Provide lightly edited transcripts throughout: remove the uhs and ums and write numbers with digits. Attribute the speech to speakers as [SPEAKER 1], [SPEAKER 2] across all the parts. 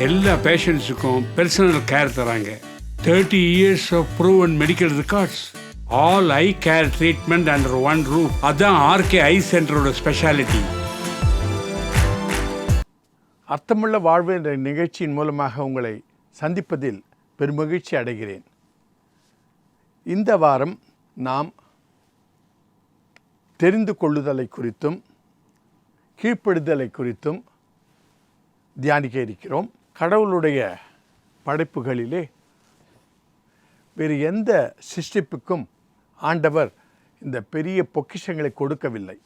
[SPEAKER 1] எல்லா பேஷண்ட்ஸுக்கும் personal care தராங்க. 30 years of proven medical records. All eye care treatment under one roof. அதான் RK ஐ சென்டரோட speciality.
[SPEAKER 2] அர்த்தமுள்ள வாழ்வு என்ற நிகழ்ச்சியின் மூலமாக உங்களை சந்திப்பதில் பெருமகிழ்ச்சி அடைகிறேன். இந்த வாரம் நாம் தெரிந்து கொள்ளுதலை குறித்தும் கீழ்ப்படுதலை குறித்தும் தியானிக்க இருக்கிறோம். கடவுளுடைய படைப்புகளிலே வேறு எந்த சிருஷ்டிப்புக்கும் ஆண்டவர் இந்த பெரிய பொக்கிஷங்களை கொடுக்கவில்லை.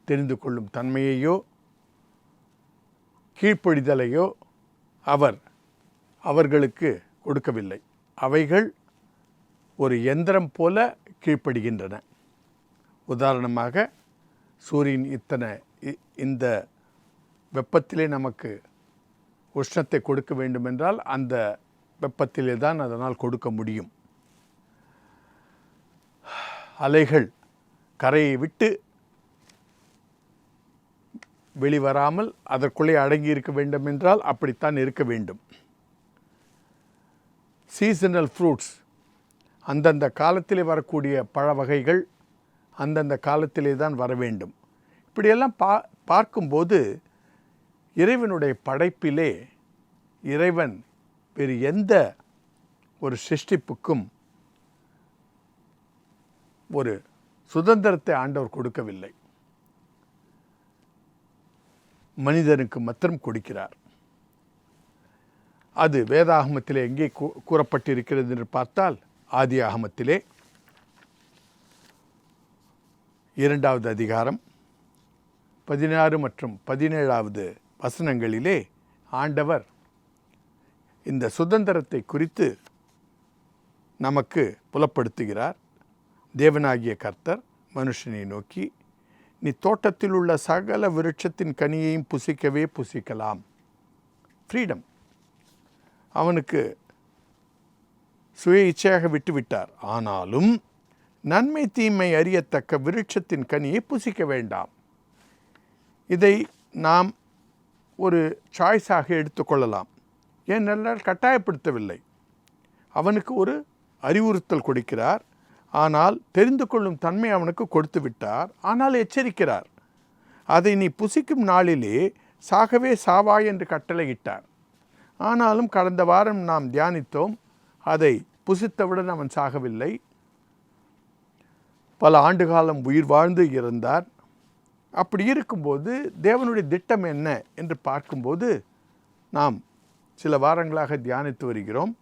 [SPEAKER 2] தெரிந்து கொள்ளும் தன்மையையோ கீழ்ப்படிதலையோ அவர்களுக்கு கொடுக்கவில்லை. அவைகள் ஒரு எந்திரம் போல கீழ்ப்படுகின்றன. உதாரணமாக சூரியன் இந்த வெப்பத்திலே நமக்கு உஷ்ணத்தை கொடுக்க வேண்டுமென்றால் அந்த வெப்பத்திலே தான் அதனால் கொடுக்க முடியும். அலைகள் கரையை விட்டு வெளிவராமல் அதற்குள்ளே அடங்கி இருக்க வேண்டும் என்றால் அப்படித்தான் இருக்க வேண்டும். சீசனல் ஃப்ரூட்ஸ், அந்தந்த காலத்திலே வரக்கூடிய பழ வகைகள் அந்தந்த காலத்திலே தான் வர வேண்டும். இப்படியெல்லாம் பார்க்கும்போது இறைவனுடைய படைப்பிலே இறைவன் வேறு எந்த ஒரு சிருஷ்டிப்புக்கும் ஒரு சுதந்திரத்தை ஆண்டவர் கொடுக்கவில்லை. மனிதனுக்கு மாத்திரம் கொடுக்கிறார். அது வேதாகமத்திலே எங்கே கூறப்பட்டிருக்கிறது என்று பார்த்தால் ஆதி ஆகமத்திலே 2வது அதிகாரம் 16 மற்றும் 17வது வசனங்களிலே ஆண்டவர் இந்த சுதந்திரத்தை குறித்து நமக்கு புலப்படுத்துகிறார். தேவனாகிய கர்த்தர் மனுஷனை நோக்கி, நீ தோட்டத்தில் உள்ள சகல விருட்சத்தின் கனியையும் புசிக்கவே புசிக்கலாம். ஃப்ரீடம். அவனுக்கு சுய இச்சையாக விட்டுவிட்டார். ஆனாலும் நன்மை தீமை அறியத்தக்க விருட்சத்தின் கனியை புசிக்க வேண்டாம். இதை நாம் ஒரு சாய்ஸாக எடுத்துக்கொள்ளலாம். ஏனென்றால் கட்டாயப்படுத்தவில்லை. அவனுக்கு ஒரு அறிவுறுத்தல் கொடுக்கிறார். ஆனால் தெரிந்து கொள்ளும் தன்மை அவனுக்கு கொடுத்து விட்டார். ஆனால் எச்சரிக்கிறார். அதை நீ புசிக்கும் நாளிலே சாகவே சாவாய் என்று கட்டளையிட்டார். ஆனாலும் கடந்த வாரம் நாம் தியானித்தோம். அதை புசித்தவுடன் அவன் சாகவில்லை. பல ஆண்டு காலம் உயிர் வாழ்ந்து இறந்தார். அப்படி இருக்கும்போது தேவனுடைய திட்டம் என்ன என்று பார்க்கும்போது நாம் சில வாரங்களாக தியானித்து வருகிறோம்.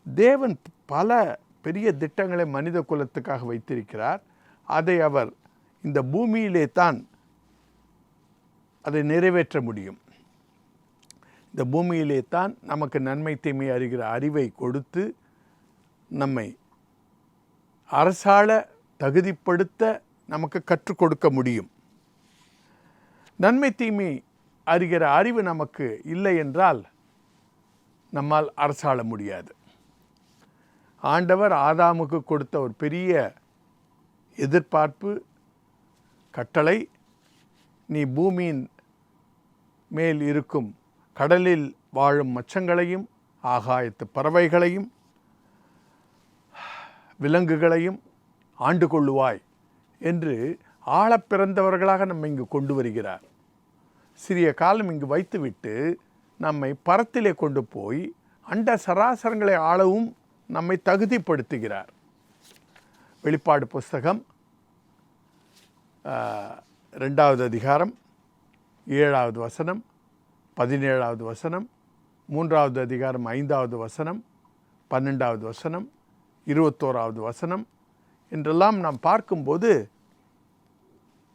[SPEAKER 2] தேவன் பல பெரிய திட்டங்களை மனித குலத்துக்காக வைத்திருக்கிறார். அதை அவர் இந்த பூமியிலே தான் அதை நிறைவேற்ற முடியும். இந்த பூமியிலே தான் நமக்கு நன்மை தீமை அறிகிற அறிவை கொடுத்து நம்மை அரசாள தகுதிப்படுத்த நமக்கு கற்றுக் கொடுக்க முடியும். நன்மை தீமை அறிகிற அறிவு நமக்கு இல்லை என்றால் நம்மால் அரசாள முடியாது. ஆண்டவர் ஆதாமுக்கு கொடுத்த ஒரு பெரிய எதிர்பார்ப்பு கட்டளை, நீ பூமியின் மேல் இருக்கும் கடலில் வாழும் மச்சங்களையும் ஆகாயத்து பறவைகளையும் விலங்குகளையும் ஆண்டு கொள்ளுவாய் என்று ஆழப் பிறந்தவர்களாக நம்ம இங்கு கொண்டு வருகிறார். சிறிய காலம் இங்கு வைத்துவிட்டு நம்மை பரத்திலே கொண்டு போய் அண்ட சராசரங்களை ஆளவும் நம்மை தகுதிப்படுத்துகிறார். வெளிப்பாடு புஸ்தகம் 2வது அதிகாரம் 7வது வசனம், 17வது வசனம், 3வது அதிகாரம் 5வது வசனம், 12வது வசனம், 21வது வசனம் என்றெல்லாம் நாம் பார்க்கும்போது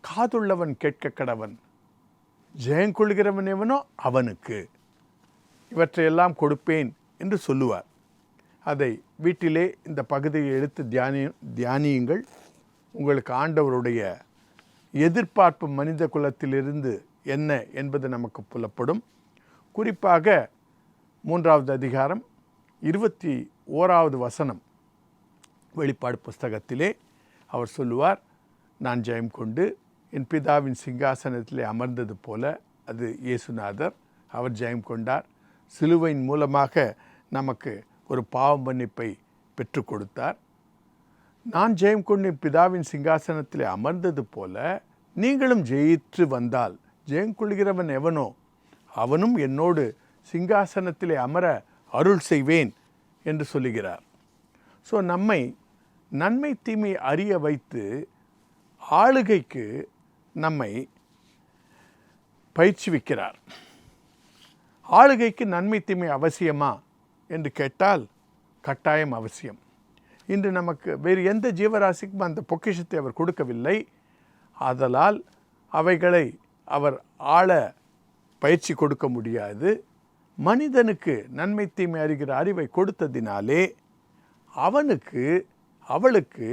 [SPEAKER 2] காதுள்ளவன் கேட்க கடவன், ஜெயங்கொள்கிறவன் எவனோ அவனுக்கு இவற்றையெல்லாம் கொடுப்பேன் என்று சொல்லுவார். அதை வீட்டிலே இந்த பகுதியை எடுத்து தியானியுங்கள். உங்களுக்கு ஆண்டவருடைய எதிர்பார்ப்பு மனித குலத்திலிருந்து என்ன என்பது நமக்கு புலப்படும். குறிப்பாக 3வது அதிகாரம் 21வது வசனம் வெளிப்பாடு புஸ்தகத்திலே அவர் சொல்லுவார், நான் ஜெயம் கொண்டு என் பிதாவின் சிங்காசனத்திலே அமர்ந்தது போல, அது இயேசுநாதர், அவர் ஜெயம் கொண்டார். சிலுவையின் மூலமாக நமக்கு ஒரு பாவ மன்னிப்பை பெற்றுக் கொடுத்தார். நான் ஜெயம் கொண்டு பிதாவின் சிங்காசனத்தில் அமர்ந்தது போல நீங்களும் ஜெயித்து வந்தால் ஜெயம் கொள்கிறவன் எவனோ அவனும் என்னோடு சிங்காசனத்திலே அமர அருள் செய்வேன் என்று சொல்லுகிறார். ஸோ நம்மை நன்மை தீமை அறிய வைத்து ஆளுகைக்கு நம்மை பயிற்சிவிக்கிறார். ஆளுகைக்கு நன்மை தீமை அவசியமா என்று கேட்டால் கட்டாயம் அவசியம். இன்று நமக்கு வேறு எந்த ஜீவராசிக்கும் அந்த பொக்கிஷத்தை அவர் கொடுக்கவில்லை. ஆதலால் அவைகளை அவர் ஆள பயிற்சி கொடுக்க முடியாது. மனிதனுக்கு நன்மை தீமை அறிகிற அறிவை கொடுத்ததினாலே அவனுக்கு அவளுக்கு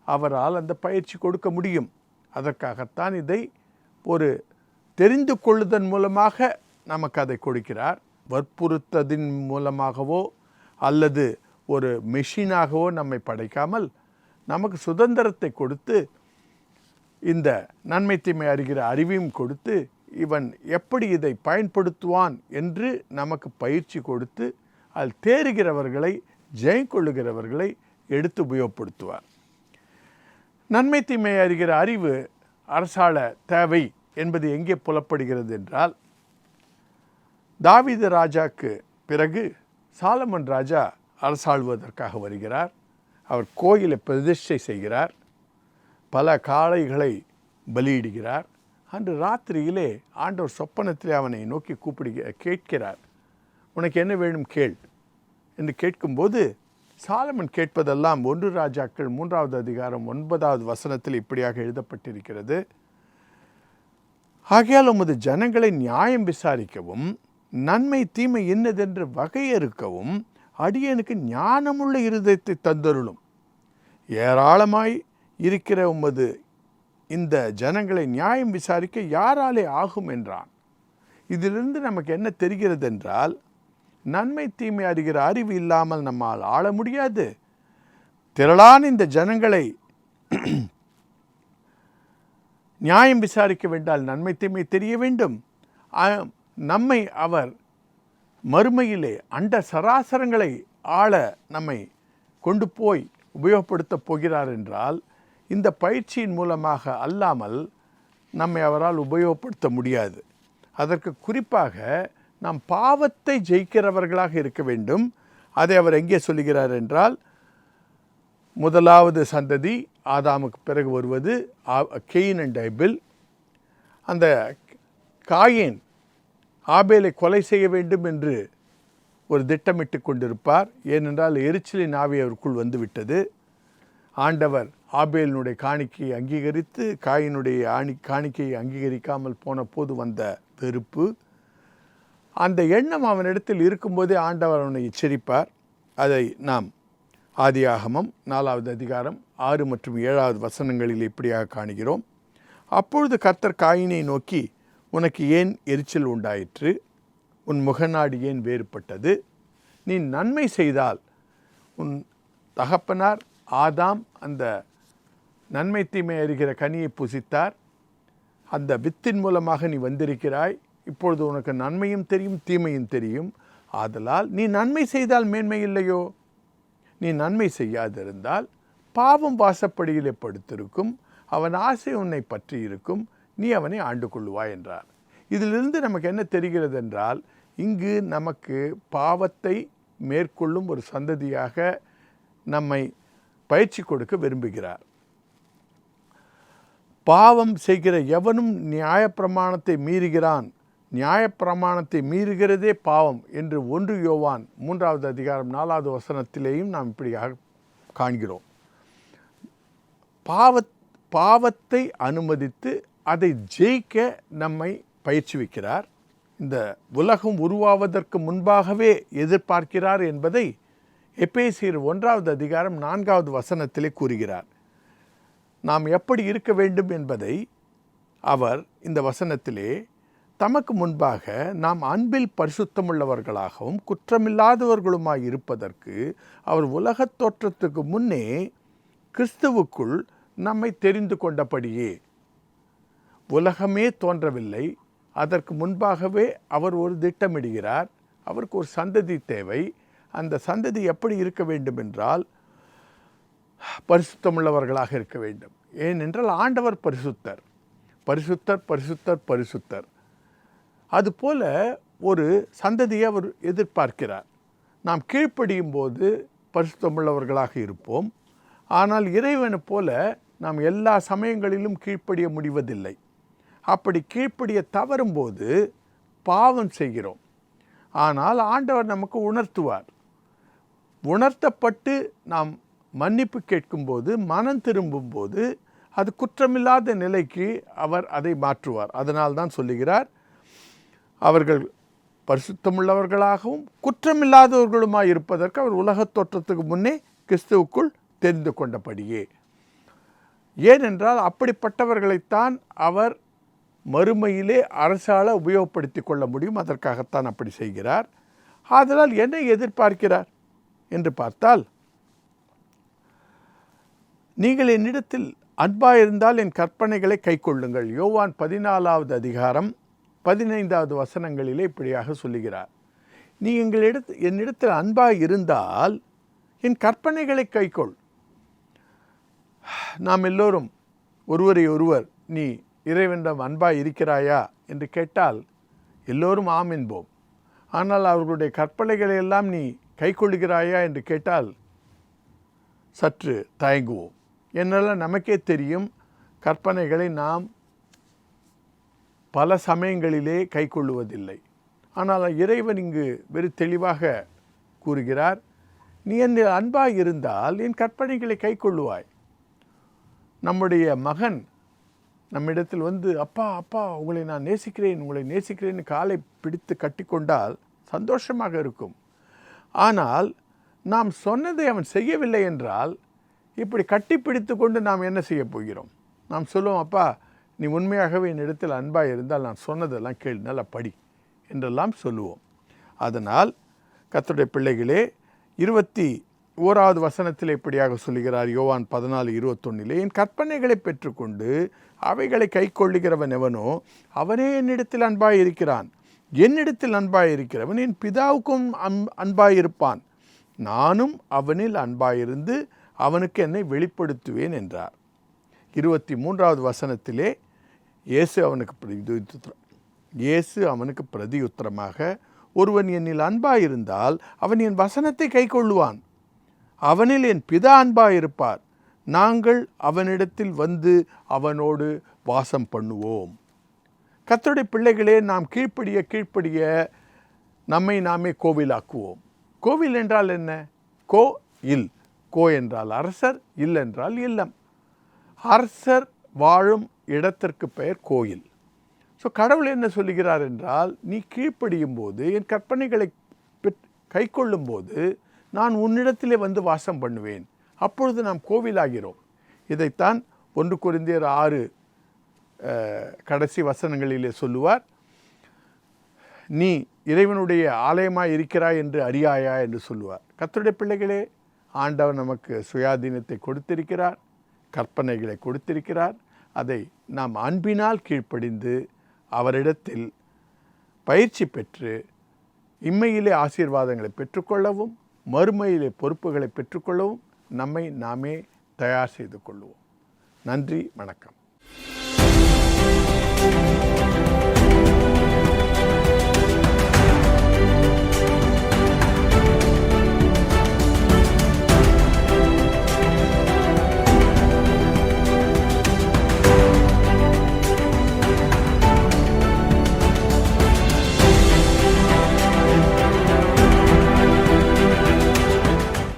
[SPEAKER 2] அவரால் அந்த பயிற்சி கொடுக்க முடியும். அதற்காகத்தான் இதை ஒரு தெரிந்து கொள்ளுதன் மூலமாக நமக்கு அதை கொடுக்கிறார். வற்புறுத்ததின் மூலமாகவோ அல்லது ஒரு மெஷினாகவோ நம்மை படைக்காமல் நமக்கு சுதந்திரத்தை கொடுத்து இந்த நன்மை தீமை அறிகிற அறிவையும் கொடுத்து இவன் எப்படி இதை பயன்படுத்துவான் என்று நமக்கு பயிற்சி கொடுத்து அதில் தேறுகிறவர்களை ஜெயம் கொள்ளுகிறவர்களை எடுத்து உபயோகப்படுத்துவார். நன்மை தீமை அறிகிற அறிவு அரசாள தேவை என்பது எங்கே புலப்படுகிறது என்றால், தாவீது ராஜாக்கு பிறகு சாலமன் ராஜா அரசாள்வதற்காக வருகிறார். அவர் கோயிலை பிரதிஷ்டை செய்கிறார். பல காளைகளை பலியிடுகிறார். அன்று ராத்திரியிலே ஆண்டவர் சொப்பனத்திலே அவனை நோக்கி கேட்கிறார், உனக்கு என்ன வேணும் கேள் என்று கேட்கும்போது சாலமன் கேட்பதெல்லாம் 1 ராஜாக்கள் 3வது அதிகாரம் 9வது வசனத்தில் இப்படியாக எழுதப்பட்டிருக்கிறது. ஆகையால் உமது ஜனங்களை நியாயம் விசாரிக்கவும் நன்மை தீமை என்னதென்று வகையறுக்கவும் அடியனுக்கு ஞானமுள்ள இருதயத்தை தந்தருளும். ஏராளமாய் இருக்கிற உமது இந்த ஜனங்களை நியாயம் விசாரிக்க யாராலே ஆகும் என்றான். இதிலிருந்து நமக்கு என்ன தெரிகிறது என்றால், நன்மை தீமை அறிகிற அறிவு இல்லாமல் நம்மால் ஆள முடியாது. திரளான இந்த ஜனங்களை நியாயம் விசாரிக்க வேண்டால் நன்மை தீமை தெரிய வேண்டும். நம்மை அவர் மறுமையிலே அண்ட சராசரங்களை ஆள நம்மை கொண்டு போய் உபயோகப்படுத்தப் போகிறார் என்றால் இந்த பயிற்சியின் மூலமாக அல்லாமல் நம்மை அவரால் உபயோகப்படுத்த முடியாது. அதற்கு குறிப்பாக நாம் பாவத்தை ஜெயிக்கிறவர்களாக இருக்க வேண்டும். அதை அவர் எங்கே சொல்லுகிறார் என்றால், முதலாவது சந்ததி ஆதாமுக்கு பிறகு வருவது கெயின் அண்ட் ஆபேல். அந்த காயின் ஆபேலை கொலை செய்ய வேண்டும் என்று ஒரு திட்டமிட்டு கொண்டிருப்பார். ஏனென்றால் எரிச்சலின் ஆவி அவருக்குள் வந்துவிட்டது. ஆண்டவர் ஆபேலினுடைய காணிக்கையை அங்கீகரித்து காயினுடைய காணிக்கையை அங்கீகரிக்காமல் போன போது வந்த வெறுப்பு, அந்த எண்ணம் அவனிடத்தில் இருக்கும்போதே ஆண்டவர் அவனை எச்சரிப்பார். அதை நாம் ஆதியாகமம் 4வது அதிகாரம் 6 மற்றும் 7வது வசனங்களில் இப்படியாக காணுகிறோம். அப்பொழுது கர்த்தர் காயினை நோக்கி, உனக்கு ஏன் எரிச்சல் உண்டாயிற்று? உன் முகநாடு ஏன் வேறுபட்டது? நீ நன்மை செய்தால் உன் தகப்பனார் ஆதாம் அந்த நன்மை தீமை அறிகிற கனியை புசித்தார். அந்த வித்தின் மூலமாக நீ வந்திருக்கிறாய். இப்பொழுது உனக்கு நன்மையும் தெரியும் தீமையும் தெரியும். ஆதலால் நீ நன்மை செய்தால் மேன்மை இல்லையோ? நீ நன்மை செய்யாதிருந்தால் பாவம் வாசப்படியிலே படுத்திருக்கும், அவன் ஆசை உன்னை பற்றி இருக்கும், நீ அவனை ஆண்டு கொள்ளுவாய் என்றார். இதிலிருந்து நமக்கு என்ன தெரிகிறது என்றால், இங்கு நமக்கு பாவத்தை மேற்கொள்ளும் ஒரு சந்ததியாக நம்மை பயிற்சி கொடுக்க விரும்புகிறார். பாவம் செய்கிற எவனும் நியாயப்பிரமாணத்தை மீறுகிறான், நியாயப்பிரமாணத்தை மீறுகிறதே பாவம் என்று 1 யோவான் 3வது அதிகாரம் 4வது வசனத்திலேயும் நாம் இப்படியாக காண்கிறோம். பாவத்தை அனுமதித்து அதை ஜெயிக்க நம்மை பயிற்சிவிக்கிறார். இந்த உலகம் உருவாவதற்கு முன்பாகவே எதிர்பார்க்கிறார் என்பதை எபேசியர் 1வது அதிகாரம் 4வது வசனத்திலே கூறுகிறார். நாம் எப்படி இருக்க வேண்டும் என்பதை அவர் இந்த வசனத்திலே தமக்கு முன்பாக நாம் அன்பில் பரிசுத்தமுள்ளவர்களாகவும் குற்றமில்லாதவர்களுமாய் இருப்பதற்கு அவர் உலகத் தோற்றத்துக்கு முன்னே கிறிஸ்துவுக்குள் நம்மை தெரிந்து கொண்டபடியே. உலகமே தோன்றவில்லை, அதற்கு முன்பாகவே அவர் ஒரு திட்டமிடுகிறார். அவருக்கு ஒரு சந்ததி தேவை. அந்த சந்ததி எப்படி இருக்க வேண்டும் என்றால் பரிசுத்தமுள்ளவர்களாக இருக்க வேண்டும். ஏனென்றால் ஆண்டவர் பரிசுத்தர், பரிசுத்தர், பரிசுத்தர், பரிசுத்தர். அதுபோல ஒரு சந்ததியை அவர் எதிர்பார்க்கிறார். நாம் கீழ்ப்படியும் போது பரிசுத்தமுள்ளவர்களாக இருப்போம். ஆனால் இறைவனை போல நாம் எல்லா சமயங்களிலும் கீழ்ப்படிய முடிவதில்லை. அப்படி கீழ்ப்படிய தவறும்போது பாவம் செய்கிறோம். ஆனால் ஆண்டவர் நமக்கு உணர்த்துவார். உணர்த்தப்பட்டு நாம் மன்னிப்பு கேட்கும்போது, மனம் திரும்பும்போது அது குற்றமில்லாத நிலைக்கு அவர் அதை மாற்றுவார். அதனால்தான் சொல்லுகிறார், அவர்கள் பரிசுத்தமுள்ளவர்களாகவும் குற்றமில்லாதவர்களுமாய் இருப்பதற்கு அவர் உலகத் தோற்றத்துக்கு முன்னே கிறிஸ்துவுக்குள் தெரிந்து கொண்டபடியே. ஏனென்றால் அப்படிப்பட்டவர்களைத்தான் அவர் மறுமையிலே அரசால உபயோகப்படுத்தி கொள்ள முடியும். அதற்காகத்தான் அப்படி செய்கிறார். ஆதலால் என்ன எதிர்பார்க்கிறார் என்று பார்த்தால், நீங்கள் என்னிடத்தில் அன்பாயிருந்தால் என் கற்பனைகளை கைக்கொள்ளுங்கள். யோவான் 14வது அதிகாரம் 15வது வசனங்களிலே இப்படியாக சொல்லுகிறார், நீ என்னிடத்தில் அன்பாய் இருந்தால் என் கற்பனைகளை கைக்கொள். நாம் எல்லோரும் ஒருவரை ஒருவர் நீ இறைவனிடம் அன்பாய் இருக்கிறாயா என்று கேட்டால் எல்லோரும் ஆம் என்போம். ஆனால் அவர்களுடைய கற்பனைகளை எல்லாம் நீ கைக்கொள்கிறாயா என்று கேட்டால் சற்று தயங்குவோம். என்னால் நமக்கே தெரியும், கற்பனைகளை நாம் பல சமயங்களிலே கைக்கொள்ளுவதில்லை. ஆனால் இறைவன் இங்கு வெறு தெளிவாக கூறுகிறார், நீ என்னில் அன்பாய் இருந்தால் என் கற்பனைகளை கைக்கொள்ளுவாய். நம்முடைய மகன் நம்மிடத்தில் வந்து அப்பா அப்பா உங்களை நான் நேசிக்கிறேன், உங்களை நேசிக்கிறேன்னு காலை பிடித்து கட்டிக்கொண்டால் சந்தோஷமாக இருக்கும். ஆனால் நாம் சொன்னதை அவன் செய்யவில்லை என்றால் இப்படி கட்டி பிடித்து கொண்டு நாம் என்ன செய்ய போகிறோம்? நாம் சொல்லுவோம், அப்பா நீ உண்மையாகவே என்னிடத்தில் அன்பாக இருந்தால் நான் சொன்னதெல்லாம் கேள், நல்லா படி என்றெல்லாம் சொல்லுவோம். அதனால் கர்த்தருடைய பிள்ளைகளே, 21வது வசனத்தில் இப்படியாக சொல்லுகிறார், யோவான் 14:21, என் கற்பனைகளை பெற்றுக்கொண்டு அவைகளை கை கொள்ளுகிறவன் எவனோ அவனே என்னிடத்தில் அன்பாய் இருக்கிறான். என்னிடத்தில் அன்பாய் இருக்கிறவன் என் பிதாவுக்கும் அன்பாயிருப்பான். நானும் அவனில் அன்பாயிருந்து அவனுக்கு என்னை வெளிப்படுத்துவேன் என்றார். 23வது வசனத்திலே இயேசு அவனுக்கு பிரதியுத்தரமாக, ஒருவன் என்னில் அன்பாயிருந்தால் அவன் என் வசனத்தை கை கொள்ளுவான். அவனில் என் பிதா அன்பாயிருப்பார். நாங்கள் அவனிடத்தில் வந்து அவனோடு வாசம் பண்ணுவோம். கர்த்தருடைய பிள்ளைகளே, நாம் கீழ்ப்படிய நம்மை நாமே கோவிலாக்குவோம். கோவில் என்றால் என்ன? கோ இல். கோ என்றால் அரசர், இல் என்றால் இல்லம். அரசர் வாழும் இடத்திற்கு பெயர் கோயில். ஸோ கடவுள் என்ன சொல்லுகிறார் என்றால், நீ கீழ்ப்படியும் போது, என் கற்பனைகளை கை கொள்ளும் போது நான் உன்னிடத்திலே வந்து வாசம் பண்ணுவேன். அப்பொழுது நாம் கோவிலாகிறோம். இதைத்தான் 1 கொரிந்தியர் 6 கடைசி வசனங்களிலே சொல்லுவார், நீ இறைவனுடைய ஆலயமாய் இருக்கிறாய் என்று அறியாயா என்று சொல்லுவார். கர்த்தருடைய பிள்ளைகளே, ஆண்டவர் நமக்கு சுயாதீனத்தை கொடுத்திருக்கிறார், கற்பனைகளை கொடுத்திருக்கிறார். அதை நாம் அன்பினால் கீழ்ப்படிந்து அவரிடத்தில் பயிற்சி பெற்று இம்மையிலே ஆசீர்வாதங்களை பெற்றுக்கொள்ளவும் மறுமையிலே பொறுப்புகளை பெற்றுக்கொள்ளவும் நம்மை நாமே தயார் செய்து கொள்வோம். நன்றி, வணக்கம்.